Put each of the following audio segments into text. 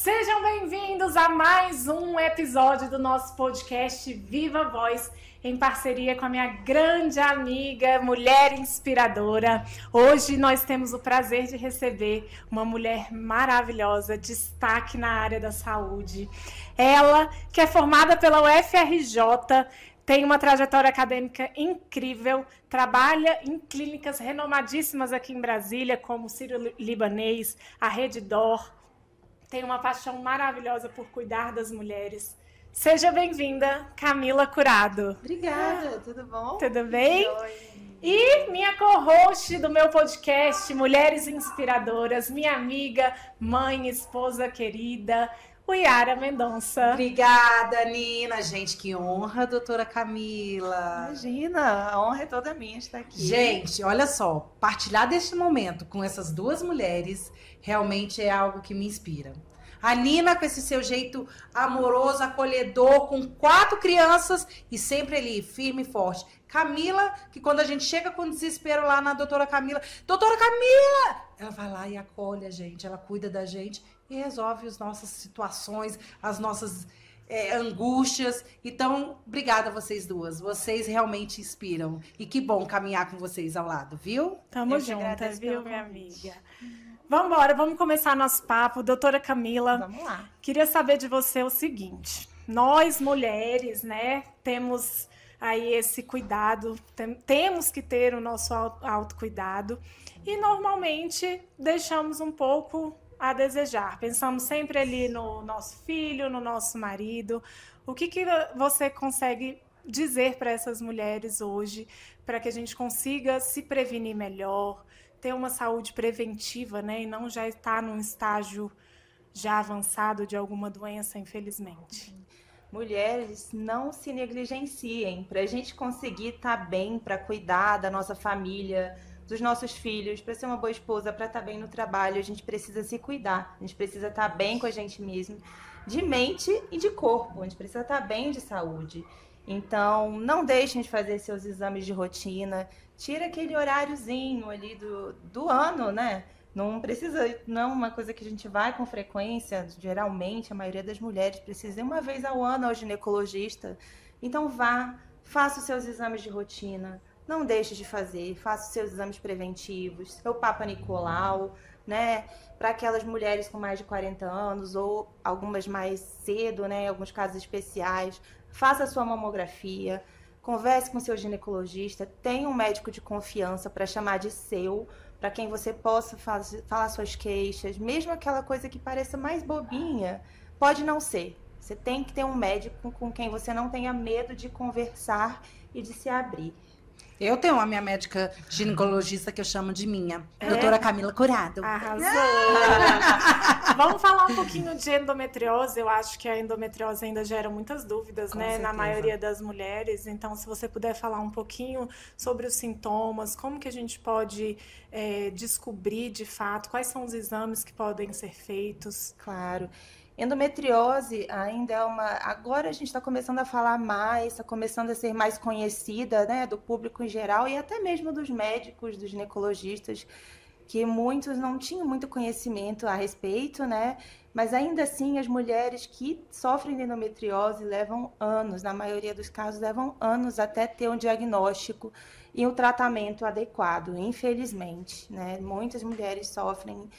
Sejam bem-vindos a mais um episódio do nosso podcast Viva Voz, em parceria com a minha grande amiga, mulher inspiradora. Hoje nós temos o prazer de receber uma mulher maravilhosa, destaque na área da saúde. Ela, que é formada pela UFRJ, tem uma trajetória acadêmica incrível, trabalha em clínicas renomadíssimas aqui em Brasília, como o Sírio-Libanês, a Rede D'Or. Tem uma paixão maravilhosa por cuidar das mulheres. Seja bem-vinda, Camila Curado. Obrigada, tudo bom? Tudo bem? E minha co-host do meu podcast, Mulheres Inspiradoras, minha amiga, mãe, esposa querida, Yara Mendonça. Obrigada, Nina. Gente, que honra, doutora Camila. Imagina, a honra é toda minha estar aqui. Gente, olha só, partilhar deste momento com essas duas mulheres realmente é algo que me inspira. A Nina, com esse seu jeito amoroso, acolhedor, com 4 crianças e sempre ali, firme e forte. Camila, que quando a gente chega com desespero lá na doutora Camila, ela vai lá e acolhe a gente, ela cuida da gente e resolve as nossas situações, as nossas angústias. Então, obrigada a vocês duas. Vocês realmente inspiram. E que bom caminhar com vocês ao lado, viu? Tamo juntas, viu, minha amiga? Vamos embora, vamos começar nosso papo. Doutora Camila, Vamos lá. Queria saber de você o seguinte. Nós, mulheres, né, temos aí esse cuidado, temos que ter o nosso autocuidado e normalmente deixamos um pouco a desejar. Pensamos sempre ali no nosso filho, no nosso marido. O que você consegue dizer para essas mulheres hoje, para que a gente consiga se prevenir melhor, ter uma saúde preventiva, né, e não já estar num estágio já avançado de alguma doença, infelizmente? Mulheres, não se negligenciem. Para a gente conseguir estar bem, para cuidar da nossa família, dos nossos filhos, para ser uma boa esposa, para estar bem no trabalho, a gente precisa se cuidar. A gente precisa estar bem com a gente mesmo, de mente e de corpo. A gente precisa estar bem de saúde. Então, não deixem de fazer seus exames de rotina. Tira aquele horáriozinho ali do ano, né? Não precisa, não é uma coisa que a gente vai com frequência. Geralmente, a maioria das mulheres precisa ir uma vez ao ano ao ginecologista. Então, vá, faça os seus exames de rotina. Não deixe de fazer, faça os seus exames preventivos, seu Papa Nicolau, né? Para aquelas mulheres com mais de 40 anos ou algumas mais cedo, né? Em alguns casos especiais, faça a sua mamografia, converse com seu ginecologista, tenha um médico de confiança para chamar de seu, para quem você possa falar suas queixas, mesmo aquela coisa que pareça mais bobinha, pode não ser. Você tem que ter um médico com quem você não tenha medo de conversar e de se abrir. Eu tenho a minha médica ginecologista que eu chamo de minha, doutora Camila Curado. Arrasou! Vamos falar um pouquinho de endometriose. Eu acho que a endometriose ainda gera muitas dúvidas, Com né, certeza. na maioria das mulheres. Então, se você puder falar um pouquinho sobre os sintomas, como que a gente pode descobrir, de fato, quais são os exames que podem ser feitos. Claro. Endometriose ainda é uma... Agora a gente está começando a falar mais, está começando a ser mais conhecida, né, do público em geral e até mesmo dos médicos, dos ginecologistas, que muitos não tinham muito conhecimento a respeito, né? Mas ainda assim as mulheres que sofrem de endometriose levam anos, na maioria dos casos levam anos até ter um diagnóstico e um tratamento adequado, infelizmente, né? Muitas mulheres sofrem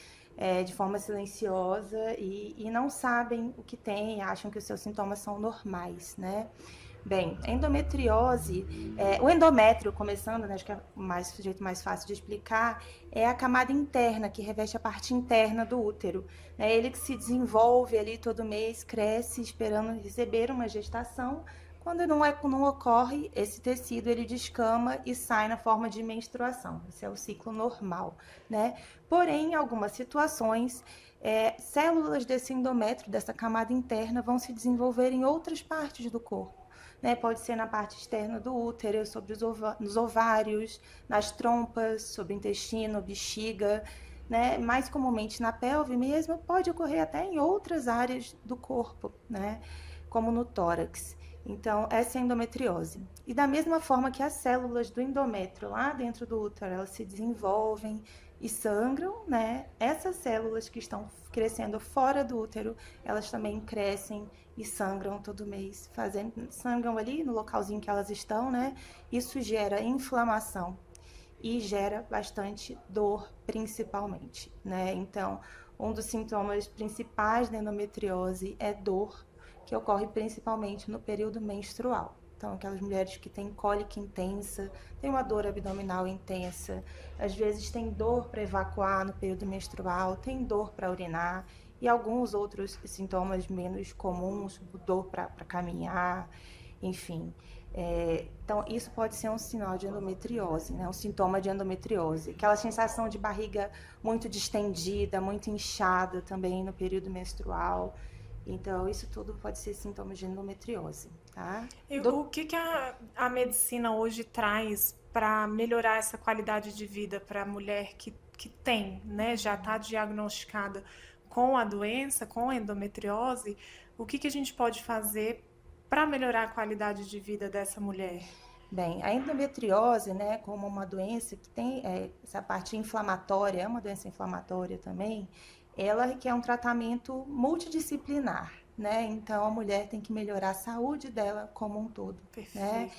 de forma silenciosa e não sabem o que tem, acham que os seus sintomas são normais, né? Bem, a endometriose, o endométrio, começando, né, acho que é o jeito mais fácil de explicar, é a camada interna, que reveste a parte interna do útero. É ele que se desenvolve ali todo mês, cresce, esperando receber uma gestação. Quando não ocorre, esse tecido ele descama e sai na forma de menstruação. Esse é o ciclo normal, né? Porém, em algumas situações, células desse endométrio, dessa camada interna, vão se desenvolver em outras partes do corpo. Né? Pode ser na parte externa do útero, sobre nos ovários, nas trompas, sobre o intestino, bexiga, né? Mais comumente na pelve mesmo, pode ocorrer até em outras áreas do corpo, né? Como no tórax. Então, essa é a endometriose. E da mesma forma que as células do endométrio lá dentro do útero, elas se desenvolvem, e sangram, né? Essas células que estão crescendo fora do útero, elas também crescem e sangram todo mês, sangram ali no localzinho que elas estão, né? Isso gera inflamação e gera bastante dor, principalmente, né? Então, um dos sintomas principais da endometriose é dor, que ocorre principalmente no período menstrual. Então, aquelas mulheres que têm cólica intensa, têm uma dor abdominal intensa, às vezes tem dor para evacuar no período menstrual, tem dor para urinar e alguns outros sintomas menos comuns, dor para caminhar, enfim. Então, isso pode ser um sinal de endometriose, né? Um sintoma de endometriose. Aquela sensação de barriga muito distendida, muito inchada também no período menstrual. Então, isso tudo pode ser sintomas de endometriose, tá? O que a medicina hoje traz para melhorar essa qualidade de vida para a mulher que tem, né, já está diagnosticada com a doença, com a endometriose? O que a gente pode fazer para melhorar a qualidade de vida dessa mulher? Bem, a endometriose, né, como uma doença que tem essa parte inflamatória, é uma doença inflamatória também, ela requer um tratamento multidisciplinar, né? Então, a mulher tem que melhorar a saúde dela como um todo, né?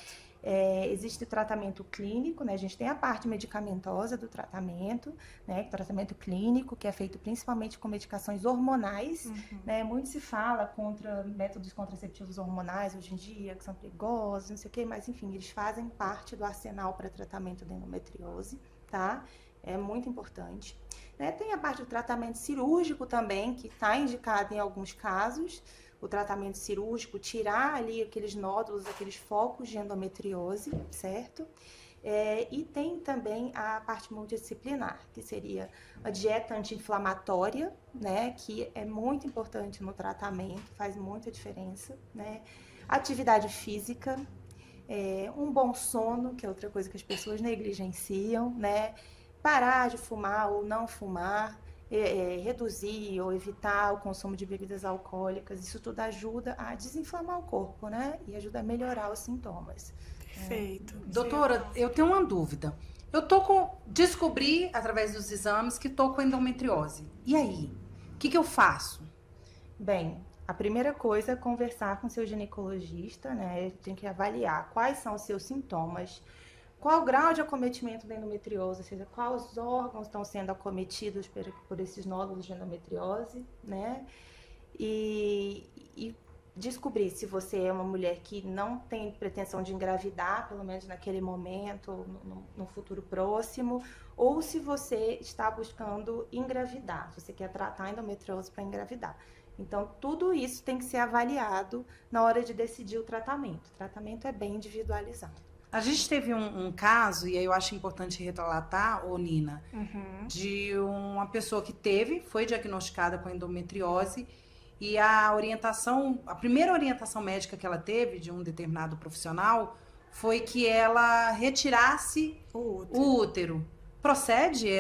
Existe o tratamento clínico, né? A gente tem a parte medicamentosa do tratamento, né? O tratamento clínico, que é feito principalmente com medicações hormonais, né? Muito se fala contra métodos contraceptivos hormonais hoje em dia, que são perigosos, não sei o quê, mas enfim, eles fazem parte do arsenal para tratamento da endometriose, tá? É muito importante. Né? Tem a parte do tratamento cirúrgico também, que está indicado em alguns casos, o tratamento cirúrgico, tirar ali aqueles nódulos, aqueles focos de endometriose, certo? E tem também a parte multidisciplinar, que seria a dieta anti-inflamatória, né? Que é muito importante no tratamento, faz muita diferença, né? Atividade física, um bom sono, que é outra coisa que as pessoas negligenciam, né? Parar de fumar ou não fumar, reduzir ou evitar o consumo de bebidas alcoólicas, isso tudo ajuda a desinflamar o corpo, né? E ajuda a melhorar os sintomas. Perfeito. Doutora, eu tenho uma dúvida. Descobri através dos exames que estou com endometriose. E aí? O que eu faço? Bem, a primeira coisa é conversar com seu ginecologista, né? Tem que avaliar quais são os seus sintomas, qual o grau de acometimento da endometriose, ou seja, quais órgãos estão sendo acometidos por esses nódulos de endometriose, né? E descobrir se você é uma mulher que não tem pretensão de engravidar, pelo menos naquele momento, no futuro próximo, ou se você está buscando engravidar, se você quer tratar a endometriose para engravidar. Então, tudo isso tem que ser avaliado na hora de decidir o tratamento. O tratamento é bem individualizado. A gente teve um caso, e aí eu acho importante relatar, Nina, de uma pessoa que foi diagnosticada com endometriose e a primeira orientação médica que ela teve de um determinado profissional foi que ela retirasse o útero. Procede?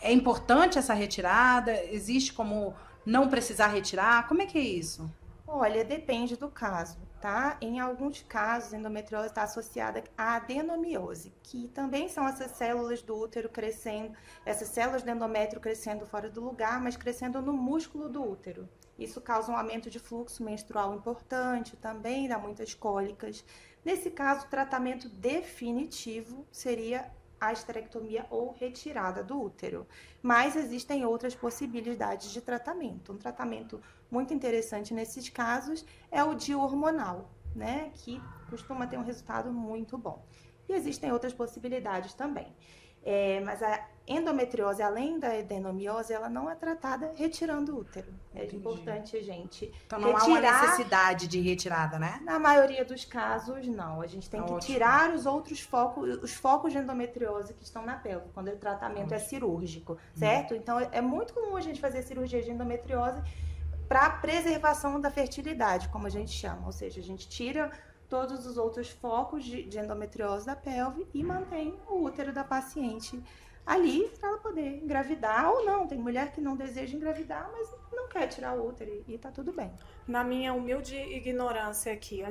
É importante essa retirada? Existe como não precisar retirar? Como é que é isso? Olha, depende do caso, tá? Em alguns casos, a endometriose está associada à adenomiose, que também são essas células do útero crescendo, essas células do endométrio crescendo fora do lugar, mas crescendo no músculo do útero. Isso causa um aumento de fluxo menstrual importante, também dá muitas cólicas. Nesse caso, o tratamento definitivo seria a esterectomia ou retirada do útero. Mas existem outras possibilidades de tratamento. Um tratamento muito interessante nesses casos é o DIU hormonal, né? Que costuma ter um resultado muito bom. E existem outras possibilidades também. Mas a endometriose, além da adenomiose, ela não é tratada retirando o útero. É importante a gente Então não há uma necessidade de retirada, né? Na maioria dos casos, não. A gente tem que tirar os outros focos de endometriose que estão na pelve, quando o tratamento é cirúrgico, certo? Então é muito comum a gente fazer cirurgia de endometriose para preservação da fertilidade, como a gente chama. Ou seja, a gente tira todos os outros focos de endometriose da pelve e mantém o útero da paciente ali para ela poder engravidar ou não. Tem mulher que não deseja engravidar, mas não quer tirar o útero e tá tudo bem. Na minha humilde ignorância aqui,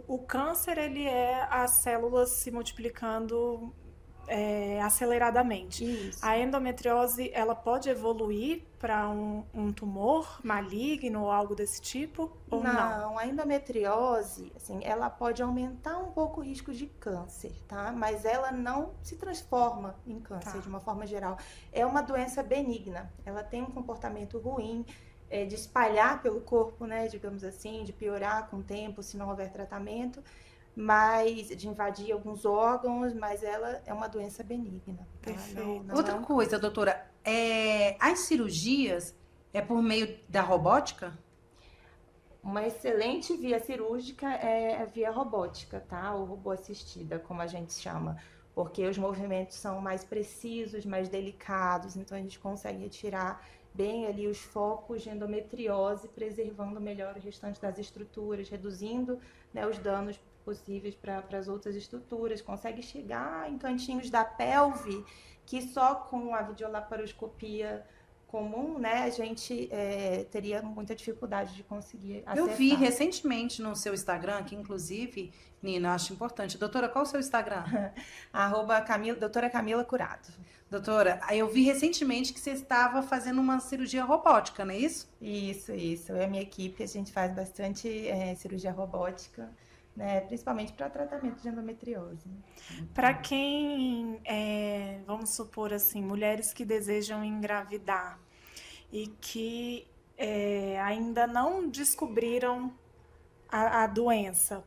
o câncer, ele é as células se multiplicando aceleradamente. Isso. A endometriose, ela pode evoluir para um tumor maligno ou algo desse tipo? Ou não? Não, a endometriose, assim, ela pode aumentar um pouco o risco de câncer, tá? Mas ela não se transforma em câncer, Tá. de uma forma geral. É uma doença benigna, ela tem um comportamento ruim, de espalhar pelo corpo, né, digamos assim, de piorar com o tempo, se não houver tratamento, mas de invadir alguns órgãos, mas ela é uma doença benigna. Tá? Perfeito. Não Outra é um coisa, doutora, as cirurgias é por meio da robótica? Uma excelente via cirúrgica é a via robótica, tá? Ou robô assistida, como a gente chama. Porque os movimentos são mais precisos, mais delicados, então a gente consegue retirar bem ali os focos de endometriose, preservando melhor o restante das estruturas, reduzindo, né, os danos possíveis para as outras estruturas. Consegue chegar em cantinhos da pelve que só com a videolaparoscopia comum, né, a gente teria muita dificuldade de conseguir acessar. Eu vi recentemente no seu Instagram, que inclusive, Nina, eu acho importante. Doutora, qual é o seu Instagram? Doutora Camila Curado. Doutora, eu vi recentemente que você estava fazendo uma cirurgia robótica, não é isso? Isso. Eu e a minha equipe, a gente faz bastante cirurgia robótica, né, principalmente para tratamento de endometriose. Para quem, vamos supor assim, mulheres que desejam engravidar e que ainda não descobriram a doença,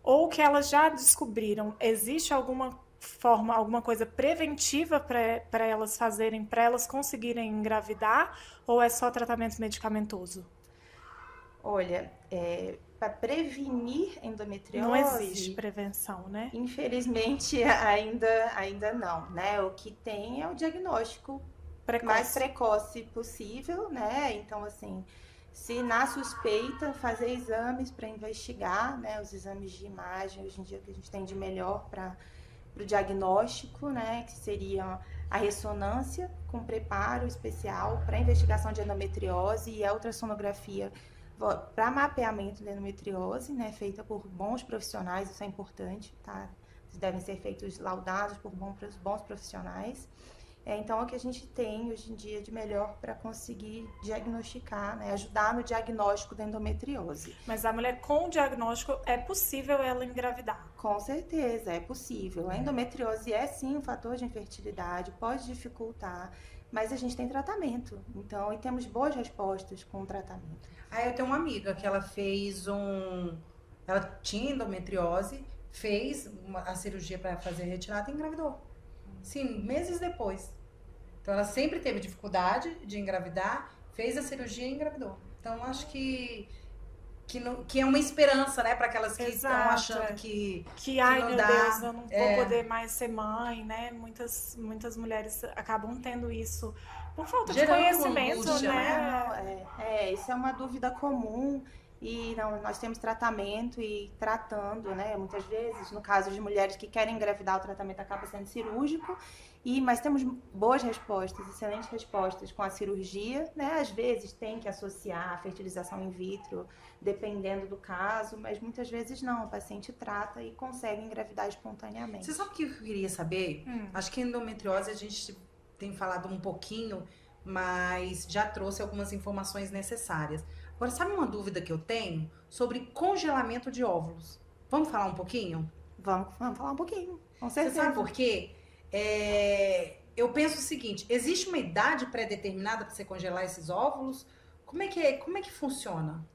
ou que elas já descobriram, existe alguma forma, alguma coisa preventiva para elas fazerem, para elas conseguirem engravidar, ou é só tratamento medicamentoso? Olha, para prevenir endometriose... Não existe prevenção, né? Infelizmente, ainda não, né? O que tem é o diagnóstico mais precoce possível, né? Então, assim, se na suspeita, fazer exames para investigar, né? Os exames de imagem, hoje em dia, que a gente tem de melhor para o diagnóstico, né? Que seria a ressonância com preparo especial para investigação de endometriose e a ultrassonografia para mapeamento da endometriose, né, feita por bons profissionais, isso é importante, tá? Devem ser feitos laudados por bons profissionais. Então, é o que a gente tem hoje em dia de melhor para conseguir diagnosticar, né, ajudar no diagnóstico da endometriose. Mas a mulher com o diagnóstico, é possível ela engravidar? Com certeza, é possível. A endometriose é sim um fator de infertilidade, pode dificultar, mas a gente tem tratamento. Então, e temos boas respostas com o tratamento. Aí eu tenho uma amiga que ela fez ela tinha endometriose, fez a cirurgia para fazer retirada e engravidou. Sim, meses depois. Então ela sempre teve dificuldade de engravidar, fez a cirurgia e engravidou. Então acho que é uma esperança, né, para aquelas que estão achando que ai, não meu dá. Deus, eu não vou poder mais ser mãe, né? Muitas mulheres acabam tendo isso por falta de conhecimento, angústia, né? Isso é uma dúvida comum. E nós temos tratamento e tratando, né? Muitas vezes, no caso de mulheres que querem engravidar, o tratamento acaba sendo cirúrgico. Mas temos boas respostas, excelentes respostas com a cirurgia, né? Às vezes tem que associar a fertilização in vitro, dependendo do caso, mas muitas vezes não. O paciente trata e consegue engravidar espontaneamente. Você sabe o que eu queria saber? Acho que endometriose a gente tem falado um pouquinho, mas já trouxe algumas informações necessárias. Agora, sabe uma dúvida que eu tenho sobre congelamento de óvulos? Vamos falar um pouquinho? Vamos falar um pouquinho, com certeza. Você sabe por quê? Eu penso o seguinte, existe uma idade pré-determinada para você congelar esses óvulos? Como é que funciona?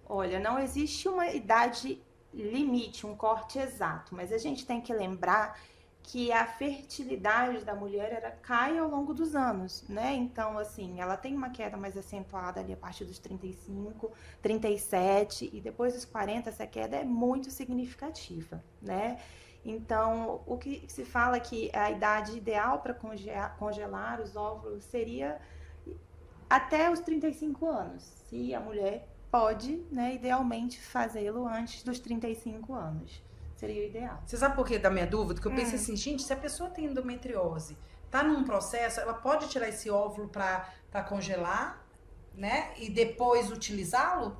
Olha, não existe uma idade limite, um corte exato, mas a gente tem que lembrar que a fertilidade da mulher cai ao longo dos anos, né? Então, assim, ela tem uma queda mais acentuada ali a partir dos 35, 37 e depois dos 40 essa queda é muito significativa, né? Então, o que se fala que a idade ideal para congelar os óvulos seria até os 35 anos, se a mulher pode, né, idealmente fazê-lo antes dos 35 anos. Seria o ideal. Você sabe por que da minha dúvida? Que eu pensei assim, gente, se a pessoa tem endometriose, tá num processo, ela pode tirar esse óvulo para congelar né? E depois utilizá-lo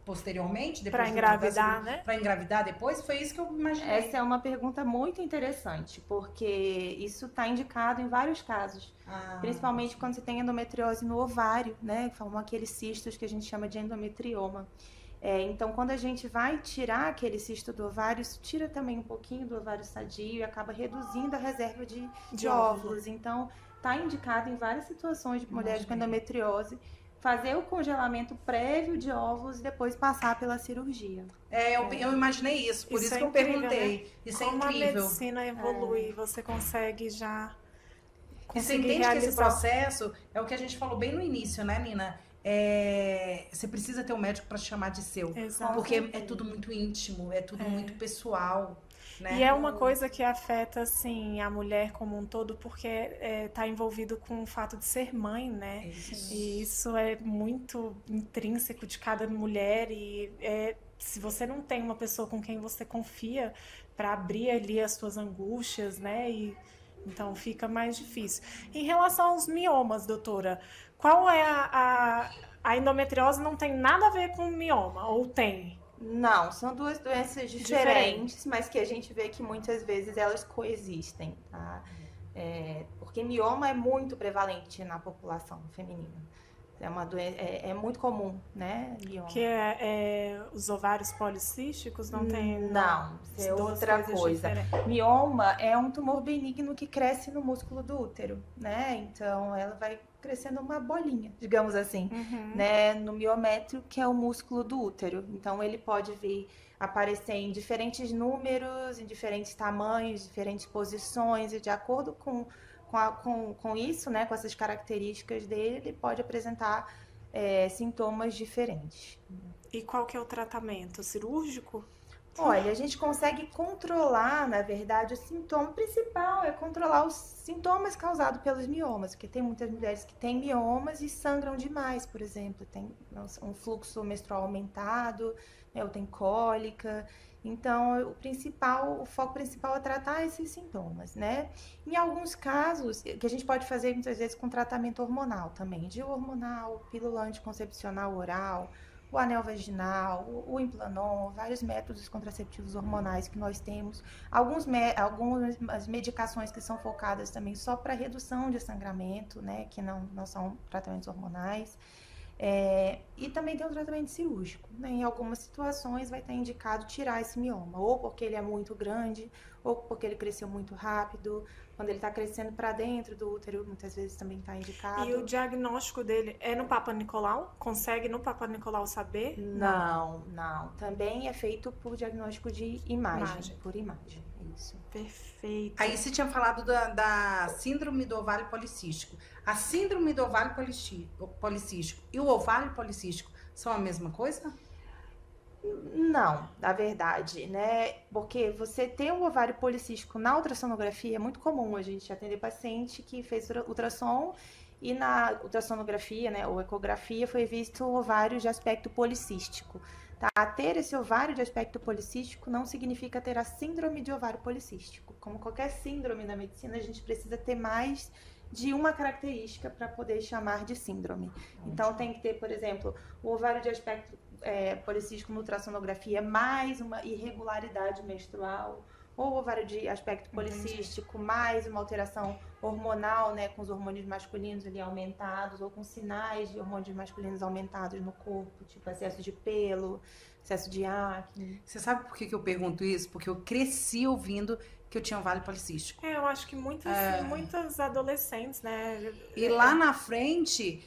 posteriormente, depois Para engravidar, né? Para engravidar depois, foi isso que eu imaginei. Essa é uma pergunta muito interessante, porque isso está indicado em vários casos. Principalmente quando você tem endometriose no ovário, né? Formam aqueles cistos que a gente chama de endometrioma. Então, quando a gente vai tirar aquele cisto do ovário, isso tira também um pouquinho do ovário sadio e acaba reduzindo a reserva de óvulos. Então, está indicado em várias situações de mulheres com endometriose fazer o congelamento prévio de óvulos e depois passar pela cirurgia. Eu imaginei isso, por isso que eu perguntei. Né? Isso como é incrível. A medicina evolui, você consegue já E você entende que esse processo é o que a gente falou bem no início, né, Nina? Você precisa ter um médico para chamar de seu. Exato. Porque é tudo muito íntimo, é tudo muito pessoal. Né? E é uma coisa que afeta, assim, a mulher como um todo, porque tá envolvido com o fato de ser mãe, né? E isso é muito intrínseco de cada mulher e se você não tem uma pessoa com quem você confia para abrir ali as suas angústias, né? Então fica mais difícil. Em relação aos miomas, doutora, qual é a endometriose não tem nada a ver com mioma, ou tem? Não, são duas doenças diferentes, mas que a gente vê que muitas vezes elas coexistem, tá? Porque mioma é muito prevalente na população feminina. É uma doença, muito comum, né, mioma. Que os ovários policísticos não tem... Não, é outra coisa. Mioma é um tumor benigno que cresce no músculo do útero, né? Então, ela vai crescendo uma bolinha, digamos assim, né, no miométrio, que é o músculo do útero. Então, ele pode vir aparecer em diferentes números, em diferentes tamanhos, diferentes posições, e de acordo com isso, né, com essas características dele, ele pode apresentar sintomas diferentes. E qual que é o tratamento? Cirúrgico? Olha, a gente consegue controlar, na verdade, o sintoma principal é controlar os sintomas causados pelos miomas, porque tem muitas mulheres que têm miomas e sangram demais, por exemplo, tem um fluxo menstrual aumentado, né, ou tem cólica. Então, o foco principal é tratar esses sintomas, né? Em alguns casos, que a gente pode fazer muitas vezes com tratamento hormonal também, DIU hormonal, pílula anticoncepcional oral, o anel vaginal, o Implanon, vários métodos contraceptivos hormonais que nós temos, algumas medicações que são focadas também só para redução de sangramento, né, que não são tratamentos hormonais, e também tem o tratamento cirúrgico, né? Em algumas situações vai estar indicado tirar esse mioma, ou porque ele é muito grande, ou porque ele cresceu muito rápido. Quando ele está crescendo para dentro do útero, muitas vezes também está indicado. E o diagnóstico dele é no Papa Nicolau? Consegue no Papa Nicolau saber? Não. Também é feito por diagnóstico de imagem. Por imagem, isso. Perfeito. Aí você tinha falado da síndrome do ovário policístico. A síndrome do ovário policístico e o ovário policístico são a mesma coisa? Não, na verdade, né? Porque você ter um ovário policístico na ultrassonografia é muito comum a gente atender paciente que fez ultrassom e na ultrassonografia, né, ou ecografia, foi visto o ovário de aspecto policístico. Tá? Ter esse ovário de aspecto policístico não significa ter a síndrome de ovário policístico. Como qualquer síndrome na medicina, a gente precisa ter mais de uma característica para poder chamar de síndrome. Então, tem que ter, por exemplo, o ovário de aspecto policístico na ultrassonografia mais uma irregularidade menstrual, ou ovário de aspecto policístico mais uma alteração hormonal, né, com os hormônios masculinos ali aumentados, ou com sinais de hormônios masculinos aumentados no corpo, tipo excesso de pelo, excesso de acne. Você sabe por que eu pergunto isso? Porque eu cresci ouvindo que eu tinha um ovário policístico. Eu acho que muitas adolescentes, né? E lá na frente,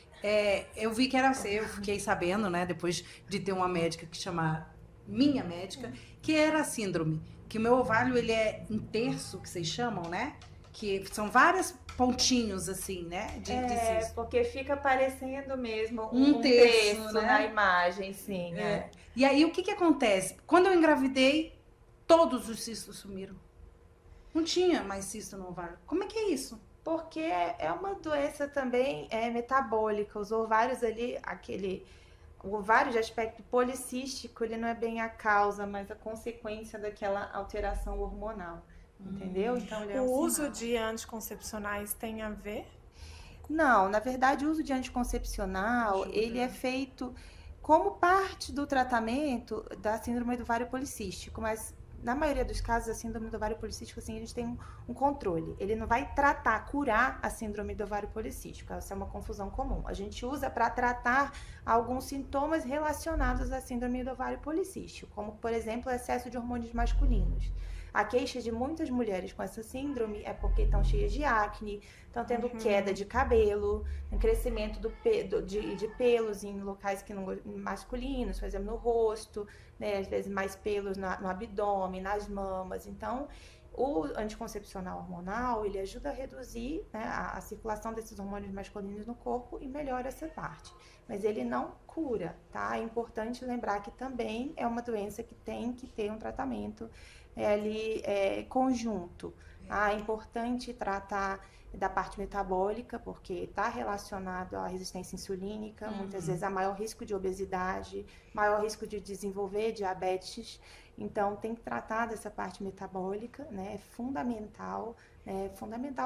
eu vi que era assim, eu fiquei sabendo, né, depois de ter uma médica que chama minha médica, que era a síndrome, que o meu ovário, ele é um terço, que vocês chamam, né? Que são vários pontinhos, assim, né? De cisto. Porque fica parecendo mesmo um terço, né? Na imagem, sim. E aí, o que acontece? Quando eu engravidei, todos os cistos sumiram. Não tinha mais cisto no ovário. Como é que é isso? Porque é uma doença também metabólica. Os ovários ali, o ovário de aspecto policístico, ele não é bem a causa, mas a consequência daquela alteração hormonal. Entendeu? Então, ele é o uso de anticoncepcionais tem a ver Não, na verdade, o uso de anticoncepcional, ele é feito como parte do tratamento da síndrome do ovário policístico, mas na maioria dos casos, a síndrome do ovário policístico, assim, a gente tem um controle. Ele não vai tratar, curar a síndrome do ovário policístico. Essa é uma confusão comum. A gente usa para tratar alguns sintomas relacionados à síndrome do ovário policístico, como, por exemplo, o excesso de hormônios masculinos. A queixa de muitas mulheres com essa síndrome é porque estão cheias de acne, estão tendo queda de cabelo, um crescimento de pelos em locais que não, masculinos, por exemplo, no rosto, né, às vezes mais pelos no abdômen, nas mamas. Então, o anticoncepcional hormonal, ele ajuda a reduzir, né, a circulação desses hormônios masculinos no corpo e melhora essa parte. Mas ele não cura, tá? É importante lembrar que também é uma doença que tem que ter um tratamento conjunto. É importante tratar da parte metabólica, porque está relacionado à resistência insulínica, muitas vezes a maior risco de obesidade, maior risco de desenvolver diabetes. Então, tem que tratar dessa parte metabólica, né? É fundamental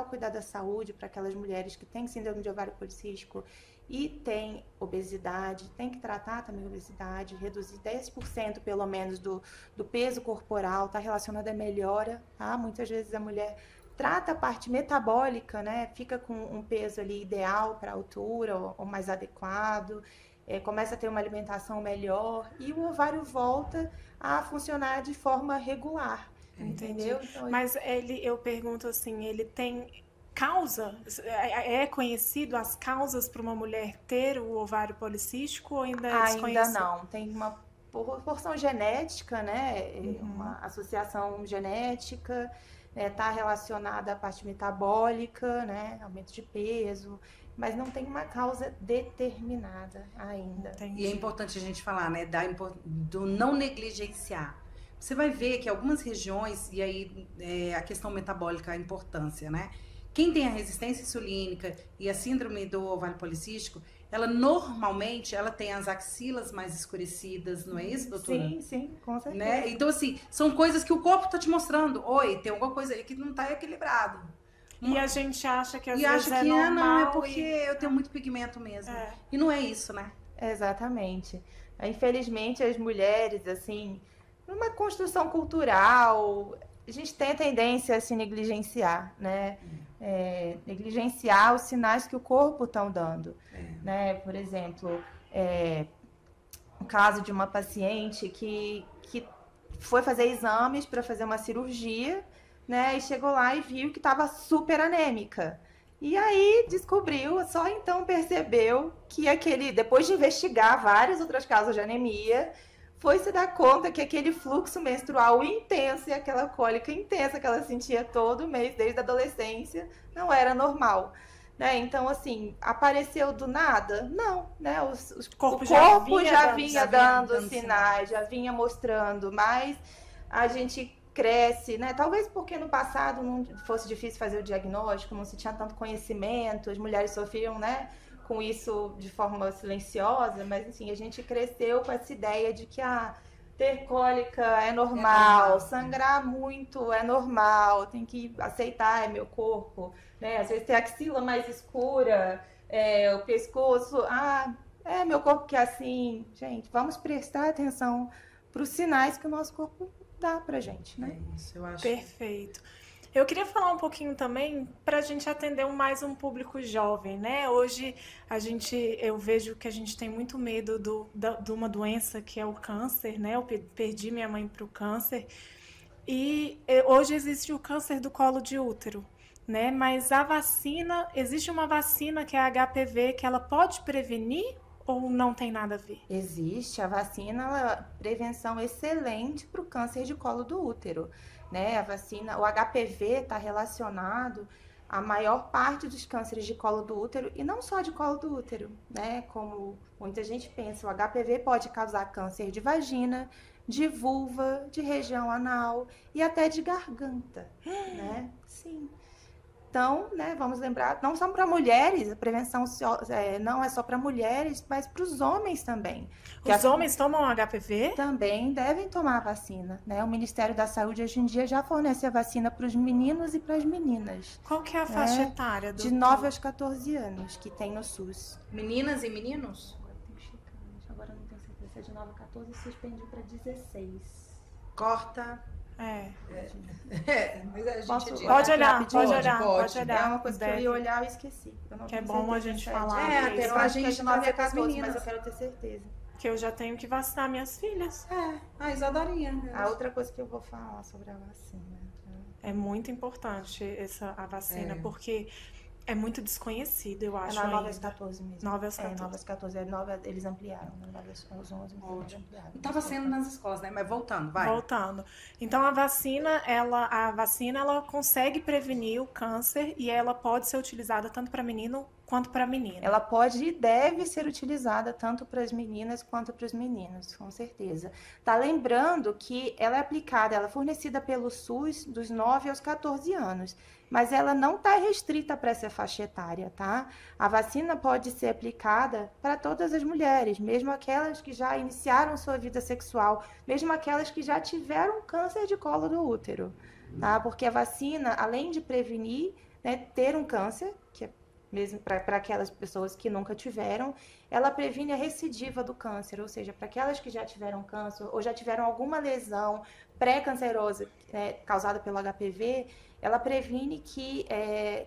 cuidar da saúde para aquelas mulheres que têm síndrome de ovário policístico e tem obesidade, tem que tratar também a obesidade, reduzir 10% pelo menos do peso corporal, está relacionado à melhora, tá? Muitas vezes a mulher trata a parte metabólica, né? Fica com um peso ali ideal para a altura ou mais adequado, começa a ter uma alimentação melhor e o ovário volta a funcionar de forma regular, entendeu? Então, mas eu pergunto assim, ele tem causa? É conhecido as causas para uma mulher ter o ovário policístico ou ainda é desconhecido? Ainda não, tem uma porção genética, né? Uma associação genética, está relacionada à parte metabólica, né? Aumento de peso, mas não tem uma causa determinada ainda. Entendi. E é importante a gente falar, né? Do não negligenciar. Você vai ver que algumas regiões, e aí a questão metabólica, a importância, né? Quem tem a resistência insulínica e a síndrome do ovário policístico, ela normalmente tem as axilas mais escurecidas, não é isso, doutora? Sim, com certeza. Né? Então, assim, são coisas que o corpo está te mostrando. Oi, tem alguma coisa aí que não está equilibrado. E a gente acha que às vezes é normal. Não, é porque eu tenho muito pigmento mesmo. E não é isso, né? Exatamente. Infelizmente, as mulheres, assim, numa construção cultural, a gente tem a tendência a se negligenciar, né? Negligenciar os sinais que o corpo está dando, né? Por exemplo, o caso de uma paciente que foi fazer exames para fazer uma cirurgia, né? E chegou lá e viu que estava super anêmica. E aí descobriu, só então percebeu que depois de investigar várias outras causas de anemia, foi se dar conta que aquele fluxo menstrual intenso e aquela cólica intensa que ela sentia todo mês, desde a adolescência, não era normal. Né? Então, assim, apareceu do nada? Não, né? O corpo já vinha dando sinais, já vinha mostrando, mas a gente cresce, né? Talvez porque no passado não fosse difícil fazer o diagnóstico, não se tinha tanto conhecimento, as mulheres sofriam, né, com isso de forma silenciosa, mas assim, a gente cresceu com essa ideia de que ter cólica é normal, sangrar muito é normal, tem que aceitar, é meu corpo, né? Às vezes ter a axila mais escura, o pescoço, é meu corpo que é assim. Gente, vamos prestar atenção para os sinais que o nosso corpo dá pra gente, né? Isso, eu acho. Perfeito. Eu queria falar um pouquinho também para a gente atender mais um público jovem, né? Hoje eu vejo que a gente tem muito medo de uma doença que é o câncer, né? Eu perdi minha mãe para o câncer e hoje existe o câncer do colo de útero, né? Mas existe uma vacina que é a HPV que ela pode prevenir ou não tem nada a ver? Existe a vacina, prevenção excelente para o câncer de colo do útero. Né? A vacina, o HPV está relacionado à maior parte dos cânceres de colo do útero, e não só de colo do útero, né? Como muita gente pensa, o HPV pode causar câncer de vagina, de vulva, de região anal e até de garganta, né? Sim. Então, né, vamos lembrar, não só para mulheres, a prevenção não é só para mulheres, mas para os homens também. Os homens tomam HPV? Também devem tomar a vacina, né? O Ministério da Saúde hoje em dia já fornece a vacina para os meninos e para as meninas. Qual que é a faixa etária? De 9 aos 14 anos, que tem no SUS. Meninas e meninos? Agora tem que checar, agora não tenho certeza se é de 9 a 14 e suspende para 16. Corta. Mas a gente Pode olhar. É uma coisa que eu ia olhar e esqueci. Que é bom a gente falar. Até pra gente de 9 a com as 14, meninas. mas eu quero ter certeza. Que eu já tenho que vacinar minhas filhas. A Isadorinha. A outra coisa que eu vou falar sobre a vacina. É muito importante a vacina, porque é muito desconhecido, eu acho. É 9 às 14 mesmo. 9 às 14. 9 às 14. Eles ampliaram. 9 às 11, eles ampliaram. Estava sendo nas escolas, né? Mas voltando, vai. Voltando. Então, a vacina, ela consegue prevenir o câncer e ela pode ser utilizada tanto para menino quanto para menina. Ela pode e deve ser utilizada tanto para as meninas quanto para os meninos, com certeza. Tá lembrando que ela é aplicada, ela é fornecida pelo SUS dos 9 aos 14 anos, mas ela não está restrita para essa faixa etária, tá? A vacina pode ser aplicada para todas as mulheres, mesmo aquelas que já iniciaram sua vida sexual, mesmo aquelas que já tiveram câncer de colo do útero, tá? Porque a vacina, além de prevenir, né, ter um câncer, que é mesmo para aquelas pessoas que nunca tiveram, ela previne a recidiva do câncer, ou seja, para aquelas que já tiveram câncer ou já tiveram alguma lesão pré-cancerosa causada pelo HPV, ela previne que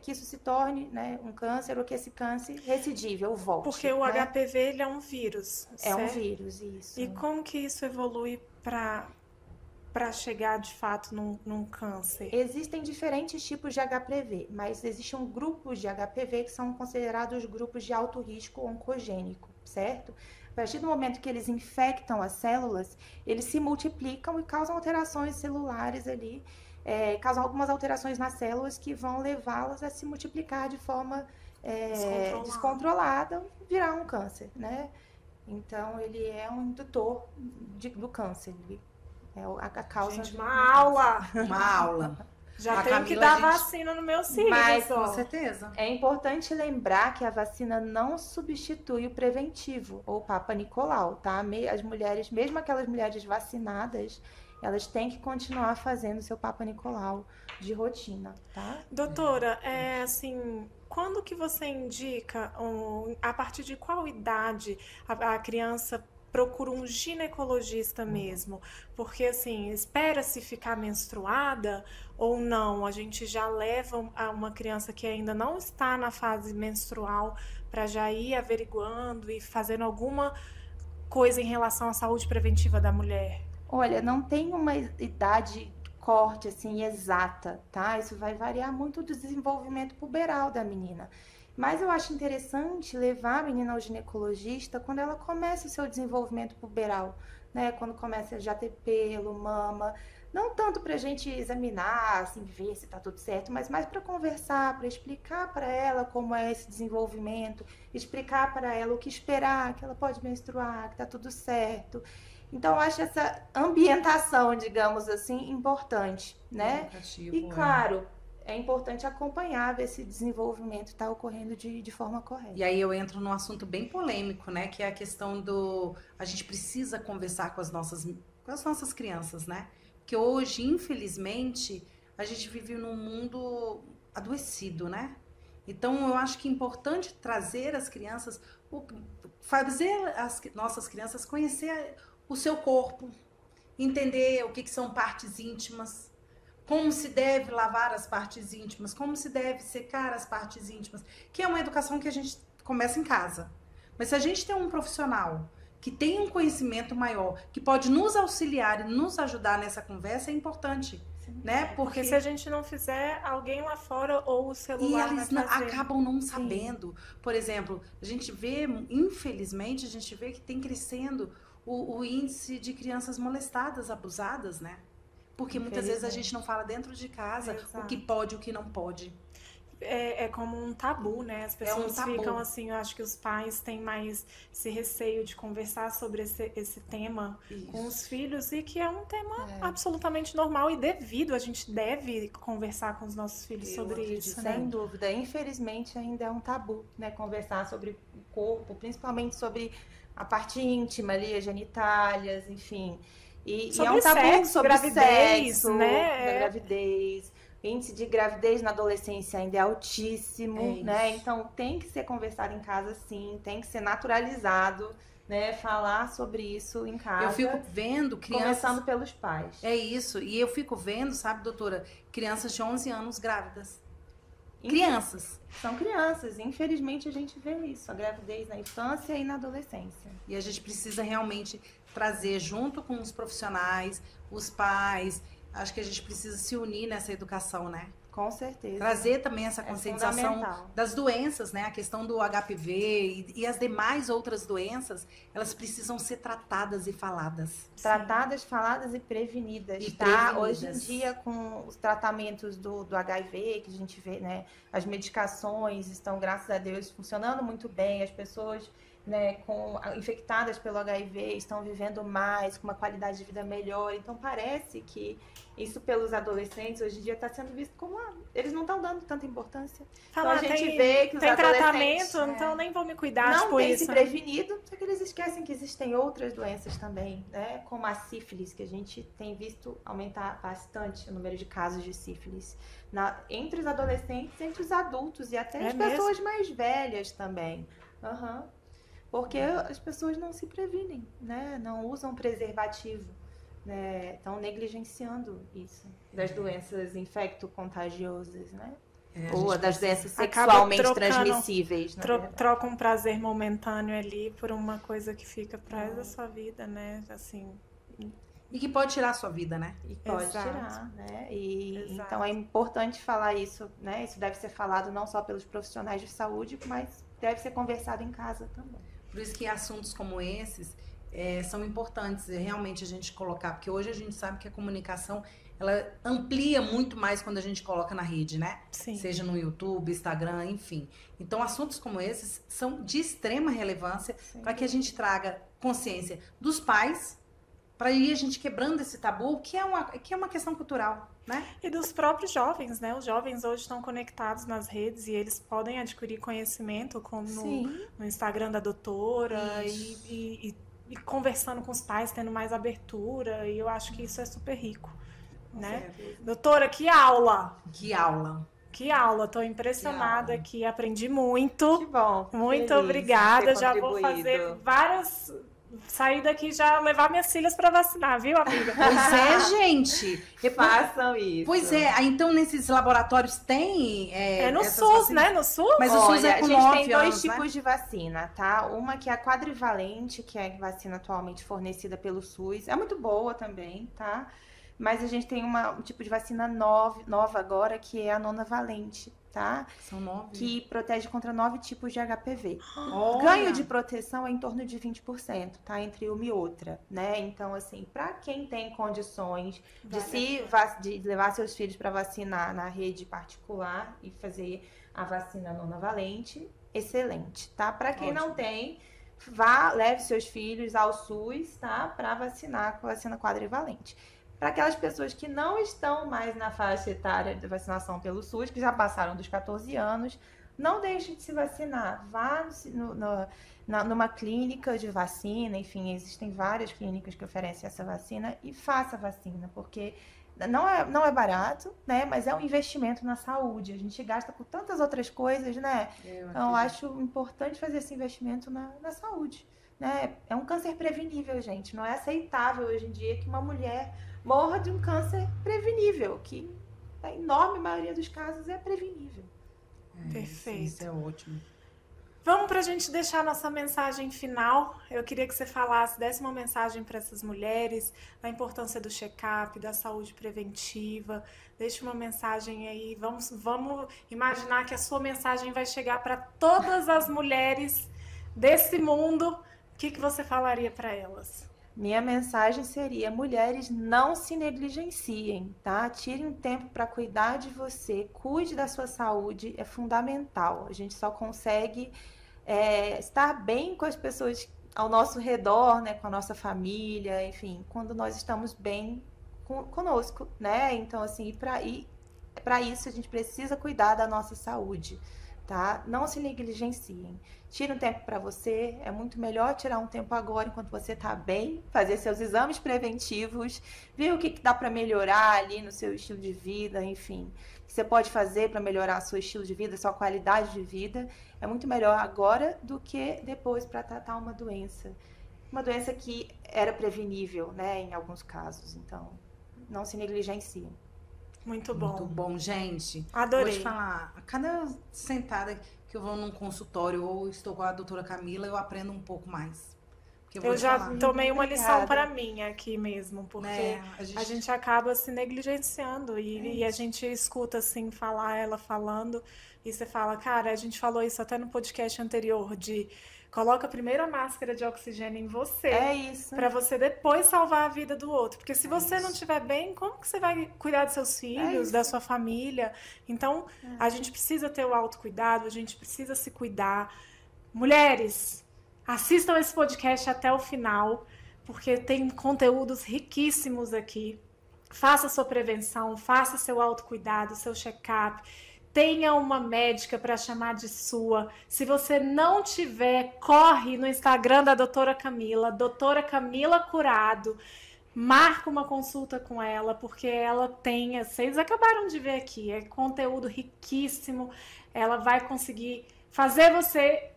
isso se torne, né, um câncer ou que esse câncer recidive ou volte. Porque o HPV ele é um vírus, É um certo? vírus, isso. E como que isso evolui para chegar de fato num câncer? Existem diferentes tipos de HPV, mas existe um grupo de HPV que são considerados grupos de alto risco oncogênico, certo? A partir do momento que eles infectam as células, eles se multiplicam e causam alterações celulares ali, causam algumas alterações nas células que vão levá-las a se multiplicar de forma descontrolada, virar um câncer, né? Então, ele é um indutor do câncer. É a causa. Gente, uma aula! Uma aula. Já tenho que dar vacina no meu filho, Mas, com certeza. É importante lembrar que a vacina não substitui o preventivo, ou Papa Nicolau, tá? As mulheres, mesmo aquelas mulheres vacinadas, elas têm que continuar fazendo seu Papa Nicolau de rotina, tá? Doutora, assim, quando que você indica, a partir de qual idade a criança procura um ginecologista mesmo? Porque, assim, espera-se ficar menstruada ou não? A gente já leva uma criança que ainda não está na fase menstrual para já ir averiguando e fazendo alguma coisa em relação à saúde preventiva da mulher? Olha, não tem uma idade corte, assim, exata, tá? Isso vai variar muito do desenvolvimento puberal da menina. Mas eu acho interessante levar a menina ao ginecologista quando ela começa o seu desenvolvimento puberal, né? Quando começa a já ter pelo, mama. Não tanto para a gente examinar, assim, ver se tá tudo certo, mas mais para conversar, para explicar para ela como é esse desenvolvimento, explicar para ela o que esperar, que ela pode menstruar, que tá tudo certo. Então, eu acho essa ambientação, digamos assim, importante, né? E, claro, é importante acompanhar, ver se o desenvolvimento está ocorrendo de forma correta. E aí eu entro num assunto bem polêmico, né? Que é a questão do... A gente precisa conversar com as nossas crianças, né? Porque hoje, infelizmente, a gente vive num mundo adoecido, né? Então, eu acho que é importante trazer as crianças, fazer as nossas crianças conhecer o seu corpo, entender o que são partes íntimas, como se deve lavar as partes íntimas, como se deve secar as partes íntimas, que é uma educação que a gente começa em casa. Mas se a gente tem um profissional que tem um conhecimento maior, que pode nos auxiliar e nos ajudar nessa conversa, é importante. Né? Porque se a gente não fizer, alguém lá fora ou o celular e eles vai fazer. acabam não sabendo. Por exemplo, a gente vê, infelizmente, a gente vê que tem crescendo o índice de crianças molestadas, abusadas, né? Porque muitas vezes a gente não fala dentro de casa o que pode e o que não pode. é como um tabu, né? As pessoas tabu. ficam assim, eu acho que os pais têm mais esse receio de conversar sobre esse tema com os filhos, e que é um tema absolutamente normal e devido. A gente deve conversar com os nossos filhos sobre isso, né? Sem dúvida. Infelizmente, ainda é um tabu, né? Conversar sobre o corpo, principalmente sobre a parte íntima ali, as genitálias, enfim. E é um tabu sexo, sobre gravidez, sexo, né? da gravidez. O índice de gravidez na adolescência ainda é altíssimo, né? Então tem que ser conversado em casa, sim, tem que ser naturalizado, né? Falar sobre isso em casa. Eu fico vendo crianças... Começando pelos pais. É isso, e eu fico vendo, sabe, doutora, crianças de 11 anos grávidas. Crianças. São crianças, infelizmente a gente vê isso, a gravidez na infância e na adolescência. E a gente precisa realmente trazer junto com os profissionais, os pais, acho que a gente precisa se unir nessa educação, né? Com certeza. Trazer também essa conscientização das doenças, né? A questão do HPV e as demais outras doenças, elas precisam ser tratadas e faladas. Tratadas, faladas e prevenidas, tá? Hoje em dia, com os tratamentos do HIV, que a gente vê, né? As medicações estão, graças a Deus, funcionando muito bem, as pessoas... né, infectadas pelo HIV estão vivendo mais, com uma qualidade de vida melhor. Então parece que isso pelos adolescentes hoje em dia está sendo visto como eles não estão dando tanta importância. Então a gente vê que os tem adolescentes tratamento, então nem vou me cuidar, não tipo têm isso, se prevenido, só que eles esquecem que existem outras doenças também, né, como a sífilis, que a gente tem visto aumentar bastante o número de casos de sífilis entre os adolescentes, entre os adultos e até as pessoas mais velhas também. Porque as pessoas não se previnem, né? Não usam preservativo, né? Estão negligenciando isso. Das doenças infecto-contagiosas, né? Ou das doenças sexualmente transmissíveis. Troca um prazer momentâneo ali por uma coisa que fica para resto da sua vida, né? Assim... E que pode tirar a sua vida, né? E pode tirar, né? Então é importante falar isso, né? Isso deve ser falado não só pelos profissionais de saúde, mas deve ser conversado em casa também. Por isso que assuntos como esses são importantes realmente a gente colocar, porque hoje a gente sabe que a comunicação ela amplia muito mais quando a gente coloca na rede, né? Sim. Seja no YouTube, Instagram, enfim. Então assuntos como esses são de extrema relevância para que a gente traga consciência dos pais, para ir a gente quebrando esse tabu, que é uma questão cultural, né? E dos próprios jovens, né? Os jovens hoje estão conectados nas redes e eles podem adquirir conhecimento como no Instagram da doutora e conversando com os pais, tendo mais abertura, e eu acho que isso é super rico, né? Doutora, que aula! Que aula! Que aula, tô impressionada aqui, aprendi muito. Que bom. Muito obrigada, já vou fazer várias... Sair daqui e já levar minhas filhas para vacinar, viu, amiga? Pois é, gente. Façam isso. Pois é, então nesses laboratórios tem... no SUS, vacinas, né? No SUS? Mas o SUS é com 9 anos, a gente tem dois tipos de vacina, tá? Uma que é a quadrivalente, que é a vacina atualmente fornecida pelo SUS. É muito boa também, tá? Mas a gente tem um tipo de vacina nova agora, que é a nonavalente, tá? São 9. Que protege contra 9 tipos de HPV. Olha. Ganho de proteção é em torno de 20%, tá? Entre uma e outra, né? Então, assim, para quem tem condições de levar seus filhos para vacinar na rede particular e fazer a vacina nonavalente, excelente, tá? Para quem não tem, leve seus filhos ao SUS, tá? Para vacinar com a vacina quadrivalente. Para aquelas pessoas que não estão mais na faixa etária de vacinação pelo SUS, que já passaram dos 14 anos, não deixe de se vacinar. Vá numa clínica de vacina, enfim, existem várias clínicas que oferecem essa vacina e faça a vacina, porque não é barato, né? Mas é um investimento na saúde. A gente gasta por tantas outras coisas, né? Então, eu acho importante fazer esse investimento na saúde, né? É um câncer prevenível, gente. Não é aceitável hoje em dia que uma mulher morra de um câncer prevenível, que na enorme maioria dos casos é prevenível. Perfeito. Isso é ótimo. Vamos para a gente deixar a nossa mensagem final. Eu queria que você desse uma mensagem para essas mulheres, da importância do check-up, da saúde preventiva. Deixe uma mensagem aí. Vamos imaginar que a sua mensagem vai chegar para todas as mulheres desse mundo. O que você falaria para elas? Minha mensagem seria: mulheres, não se negligenciem, tá? Tirem um tempo para cuidar de você, cuide da sua saúde, é fundamental. A gente só consegue estar bem com as pessoas ao nosso redor, né? Com a nossa família, enfim, quando nós estamos bem conosco, né? Então, assim, para isso a gente precisa cuidar da nossa saúde, tá? Não se negligenciem. Tira um tempo para você, é muito melhor tirar um tempo agora enquanto você está bem, fazer seus exames preventivos, ver o que dá para melhorar ali no seu estilo de vida, enfim, o que você pode fazer para melhorar seu estilo de vida, sua qualidade de vida. É muito melhor agora do que depois para tratar uma doença que era prevenível, né, em alguns casos. Então, não se negligenciem. Muito bom. Muito bom, gente. Adorei. Vou te falar, a cada sentada que eu vou num consultório ou estou com a doutora Camila, eu aprendo um pouco mais. Eu já tomei uma lição para mim aqui mesmo, porque a gente acaba se negligenciando e a gente escuta assim falar, ela falando, e você fala, cara, a gente falou isso até no podcast anterior, de coloca primeiro a máscara de oxigênio em você, para você depois salvar a vida do outro, porque se você não estiver bem, como que você vai cuidar dos seus filhos, da sua família? Então, a gente precisa ter o autocuidado, a gente precisa se cuidar. Mulheres, assistam esse podcast até o final, porque tem conteúdos riquíssimos aqui. Faça sua prevenção, faça seu autocuidado, seu check-up. Tenha uma médica para chamar de sua. Se você não tiver, corre no Instagram da doutora Camila Curado. Marca uma consulta com ela, porque ela tem, vocês acabaram de ver aqui, é conteúdo riquíssimo. Ela vai conseguir fazer você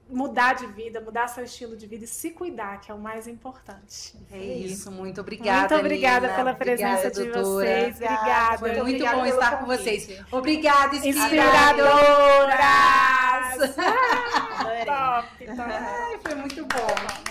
mudar de vida, mudar seu estilo de vida e se cuidar, que é o mais importante. É isso, muito obrigada. Muito obrigada Nina. pela presença de vocês. Obrigada. Foi muito bom estar com vocês. Obrigada, inspiradoras! Top. Ai, foi muito bom.